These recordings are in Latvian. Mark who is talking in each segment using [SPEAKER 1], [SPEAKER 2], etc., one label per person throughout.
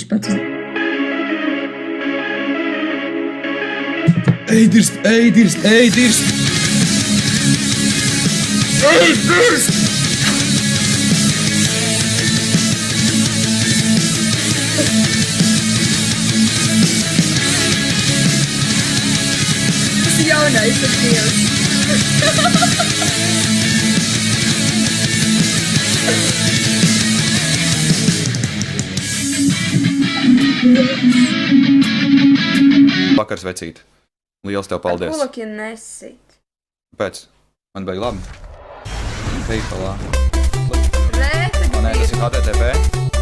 [SPEAKER 1] pats.
[SPEAKER 2] Ej, dirst! Ej, dirst! Ej, dirst! Ej, dirst!
[SPEAKER 1] Tas ir jaunais Dievs.
[SPEAKER 2] Vakars, vecīt. Liels tev paldies.
[SPEAKER 1] Ar kulakiem nesit.
[SPEAKER 2] Pēc. Man baigi labi. Paypalā.
[SPEAKER 1] Rēta,
[SPEAKER 2] O, nē, tas ir HTTP.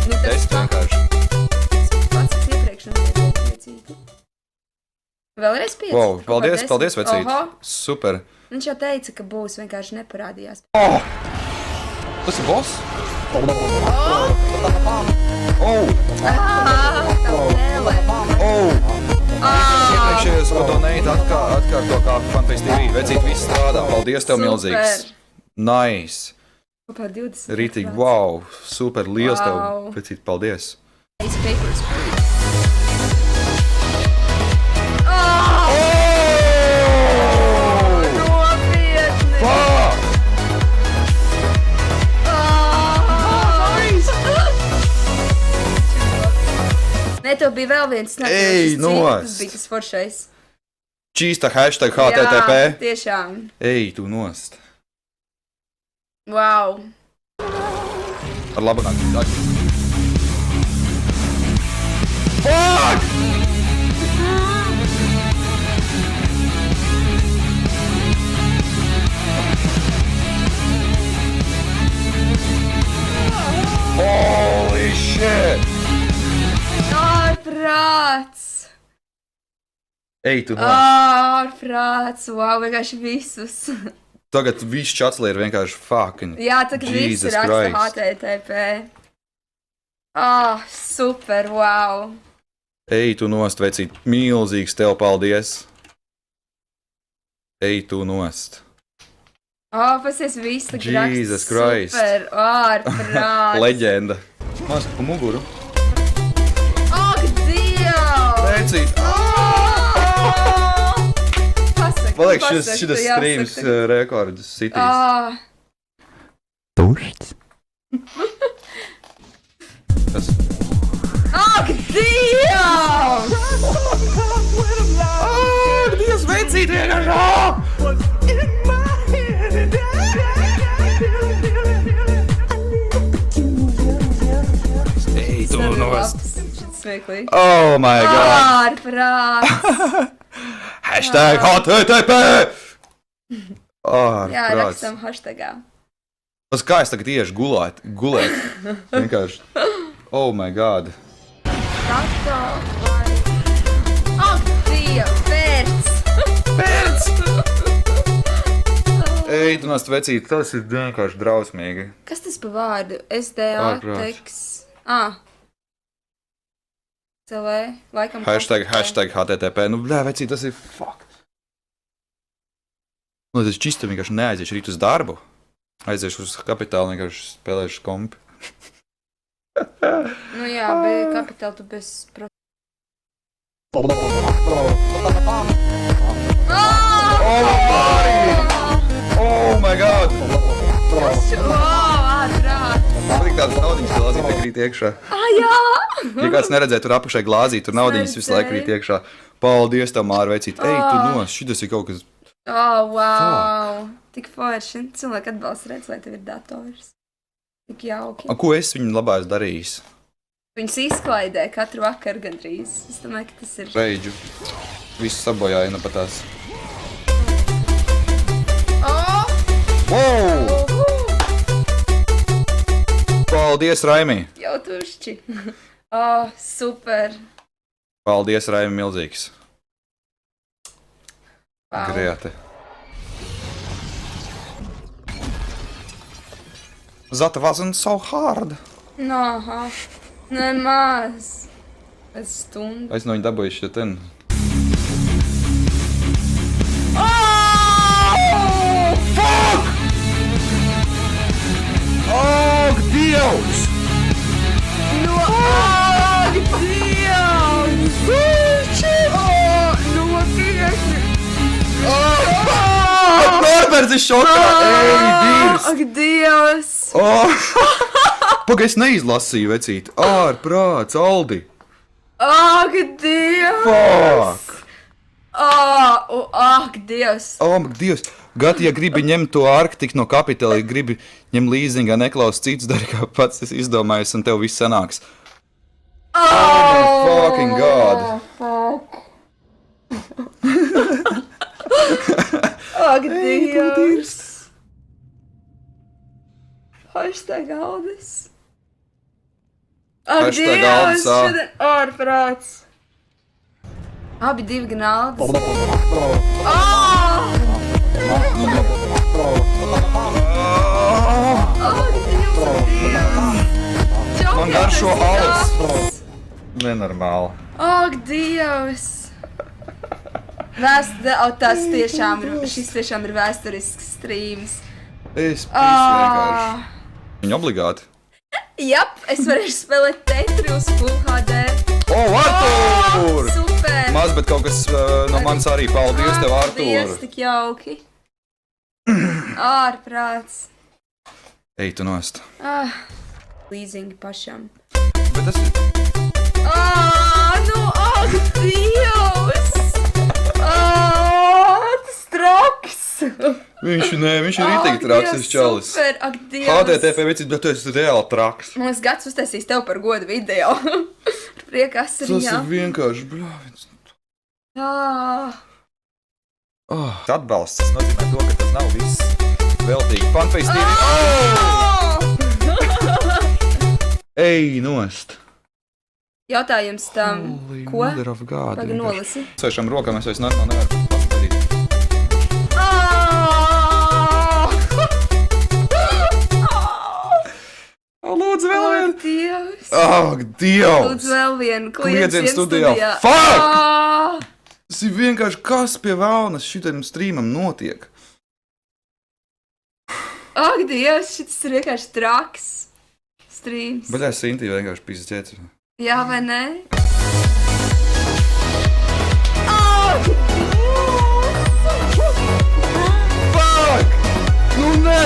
[SPEAKER 1] Nu, tas
[SPEAKER 2] Test vienkārši.
[SPEAKER 1] pats iepriekš nebija vecīti. Vēlreiz 5.
[SPEAKER 2] Wow, paldies, vecīt.
[SPEAKER 1] Oho.
[SPEAKER 2] Super.
[SPEAKER 1] Viņš jau teica, ka būs, vienkārši neparādījās.
[SPEAKER 2] Oh! Tas ir boss? Oh! Iepriekšējos, ko donēt, atkārto kā Fanface TV. Vecīt, viss strādā. Paldies tev milzīgs. Nice.
[SPEAKER 1] Kopā 20.
[SPEAKER 2] Rītīgi, wow. Super, liels tev.
[SPEAKER 1] Wow.
[SPEAKER 2] Vecīt, paldies.
[SPEAKER 1] Ace papers. Nopietni!
[SPEAKER 2] Fuck!
[SPEAKER 1] Nē, tev bija vēl viens
[SPEAKER 2] Ej, nost!
[SPEAKER 1] Tas bija tas foršais.
[SPEAKER 2] Čīsta hashtag HTTP.
[SPEAKER 1] Jā, tiešām.
[SPEAKER 2] Ej, tu nost.
[SPEAKER 1] Wow.
[SPEAKER 2] Ar labu nakti. Fuck! Holy shit!
[SPEAKER 1] Ārprāts!
[SPEAKER 2] Ej, tu nost.
[SPEAKER 1] Ārprāts! Wow, vienkārši visus.
[SPEAKER 2] Tagad viss čatsli ir vienkārši fucking.
[SPEAKER 1] Jā, tagad viss
[SPEAKER 2] Jesus
[SPEAKER 1] raksta
[SPEAKER 2] Christ.
[SPEAKER 1] HTTP. Super, wow.
[SPEAKER 2] Ej, tu nost, vecīt. Milzīgs tev paldies. Ej, tu nost.
[SPEAKER 1] Pasies viss tagad raksta.
[SPEAKER 2] Jesus Christ.
[SPEAKER 1] Super, ārprāts.
[SPEAKER 2] Leģenda. Maz pa muguru.
[SPEAKER 1] Ak, Dievs!
[SPEAKER 2] Vecīt. Man liekas, šitas streams rekordus sitīs. Tušts. Kas?
[SPEAKER 1] Ak, Dievs!
[SPEAKER 2] Ak, Dievs, vecīt vienkārši! Ej, tu nost.
[SPEAKER 1] Šis smieklīgi.
[SPEAKER 2] Oh my god.
[SPEAKER 1] Ārprāts!
[SPEAKER 2] Hashtag HTTP!
[SPEAKER 1] Jā, rakstam hashtagā.
[SPEAKER 2] Tas kā es tagad iešu gulēt? Vienkārši. Oh my god.
[SPEAKER 1] Tato vai... Ak, Dievs, pērts!
[SPEAKER 2] Pēc! Ej, tu nost, vecīt, tas ir vienkārši drausmīgi.
[SPEAKER 1] Kas tas pa vārdu? SDA
[SPEAKER 2] Ārprāts.
[SPEAKER 1] teks... CL, laikam...
[SPEAKER 2] Hashtag HTTP. Nu, blē, vecīt, tas ir fuck. Nu, tas čista vienkārši neaiziešu rīt uz darbu. Aiziešu uz kapitālu, vienkārši spēlēšu kompi.
[SPEAKER 1] Nu jā, bet kapitāli tu bez...
[SPEAKER 2] Oh my god!
[SPEAKER 1] Ārprāts!
[SPEAKER 2] Man tik tādas naudiņas glāzīte krīt iekšā.
[SPEAKER 1] Jā!
[SPEAKER 2] Ja kāds neredzēja, tur apušai glāzīt, tur naudiņas visu laiku krīt iekšā. Paldies tev, Māra, vecīt. Ej, tu nos, šitas ir kaut kas...
[SPEAKER 1] Wow! Tik forši. Cilvēki atbalsta redz, lai tev ir dators. Tik jauki.
[SPEAKER 2] Ko es viņu labā esmu darījis?
[SPEAKER 1] Viņus izklaidē katru vakaru gandrīz. Es domāju, ka tas ir...
[SPEAKER 2] Reidžu. Visu sabojāja, nu patās. Wow! Paldies, Raimī!
[SPEAKER 1] Jau tušķi. Super.
[SPEAKER 2] Paldies, Raimi, milzīgs.
[SPEAKER 1] Wow.
[SPEAKER 2] Grieti. That wasn't so hard.
[SPEAKER 1] Aha. Nemaz. Pēc stundu.
[SPEAKER 2] Es no viņa dabūju šo ten. Fuck! Oh, Dievs!
[SPEAKER 1] No,
[SPEAKER 2] esi šokā! Ej, Dievs!
[SPEAKER 1] Ak, Dievs!
[SPEAKER 2] Pagaid, es neizlasīju, vecīt. Ārprāts, Aldi!
[SPEAKER 1] Ak, Dievs!
[SPEAKER 2] Fuck!
[SPEAKER 1] Ak, Dievs!
[SPEAKER 2] Dievs! Gati, ja gribi ņemt to Arktiku no Kapitala, ja gribi ņemt līzingā, neklaus cits dari, kā pats es izdomājos, un tev viss sanāks. Oh my fucking God!
[SPEAKER 1] Fuck! Ak, Dievs! Hashtag Aldis! Ak,
[SPEAKER 2] Hashtag
[SPEAKER 1] Dievs!
[SPEAKER 2] Aldis,
[SPEAKER 1] Šodien ārprāts! Abi divi gan Aldis.
[SPEAKER 2] Man garšo alus. Nenormāli.
[SPEAKER 1] Ak, Dievs! Šis tiešām ir vēsturisks strīms.
[SPEAKER 2] Es vienkārši. Viņa obligāti.
[SPEAKER 1] Jap, es varēšu spēlēt Tetri uz Full HD.
[SPEAKER 2] Artūr!
[SPEAKER 1] Super!
[SPEAKER 2] Maz, bet kaut kas no manis arī. Paldies tev, Artūr!
[SPEAKER 1] Paldies, tik jauki. Ārprāts.
[SPEAKER 2] Ej, tu nost.
[SPEAKER 1] Līzingi pašam.
[SPEAKER 2] Bet tas ir...
[SPEAKER 1] Ak, Dievs! Tas traks!
[SPEAKER 2] Viņš ir rītīgi traks, šis čalis.
[SPEAKER 1] Super, ak, Dievs!
[SPEAKER 2] HDTP vecīt, bet tu esi reāli traks.
[SPEAKER 1] Man liekas, Gats uztaisīs tev par godu video. Par prieku asariņām.
[SPEAKER 2] Tas ir vienkārši, bļāviens. Atbalsts, tas nozīmē to, ka tas nav viss veltīgi. Funface TV. Ej, nost.
[SPEAKER 1] Jautājums tam, ko?
[SPEAKER 2] Mother of God.
[SPEAKER 1] Paga nolasi.
[SPEAKER 2] Svešām rokām es vairs normāli nevaru pastarīt. Lūdzu, vēl vienu.
[SPEAKER 1] Dievs.
[SPEAKER 2] Dievs.
[SPEAKER 1] Lūdzu, vēl vienu.
[SPEAKER 2] Kliedziens studijā. Fuck! Tas ir vienkārši, kas pie vēlnas šitam strīmam notiek.
[SPEAKER 1] Ak, Dievs, šis ir vienkārši traks. Strīms.
[SPEAKER 2] Baļā Sintī vienkārši pizdzēts.
[SPEAKER 1] Jā, vai ne?
[SPEAKER 2] Fuck! Nu nē!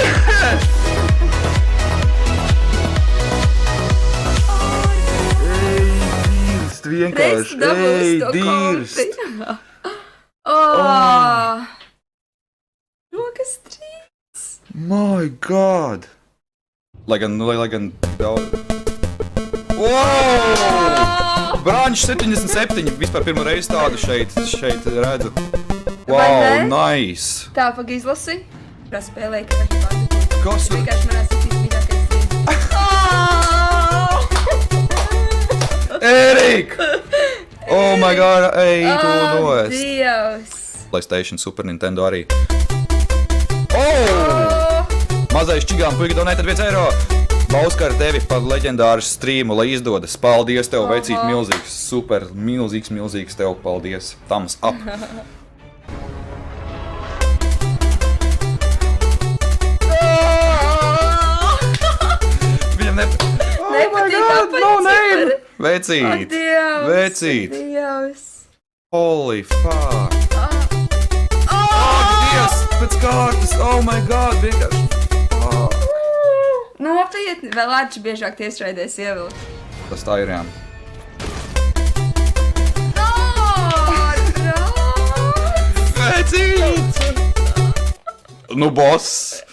[SPEAKER 2] Dirst vienkārši. Dirst!
[SPEAKER 1] Rokas trīs.
[SPEAKER 2] My God! Lai gan daudz... Wow! Branch 77, vispār pirmo reizi tādu šeit redzu. Wow, nice!
[SPEAKER 1] Tā, pag izlasi. Kā spēlēja, ka viņš pārdu.
[SPEAKER 2] Kas tur?
[SPEAKER 1] Vienkārši manās acīs mīļākais strīms.
[SPEAKER 2] Erik! Oh my God, ej, tu nost!
[SPEAKER 1] Dievs!
[SPEAKER 2] PlayStation, Super Nintendo arī. Mazais čigām puika donēta 1 eiro. Bauskar tevi par leģendāru strīmu, lai izdodas. Paldies tev, vecīt, milzīgs, super, milzīgs tev, paldies. Thumbs up. Viņam
[SPEAKER 1] Nepatīk apaļcipari.
[SPEAKER 2] Vecīt, vecīt.
[SPEAKER 1] Dievs.
[SPEAKER 2] Holy fuck. Dievs, pēc kārtas, oh my God, vienkārši.
[SPEAKER 1] Nopietni, vēl Arči biežāk tiesraidēs ievilkt.
[SPEAKER 2] Tas tā ir, jā. Vecīt! Nu, boss!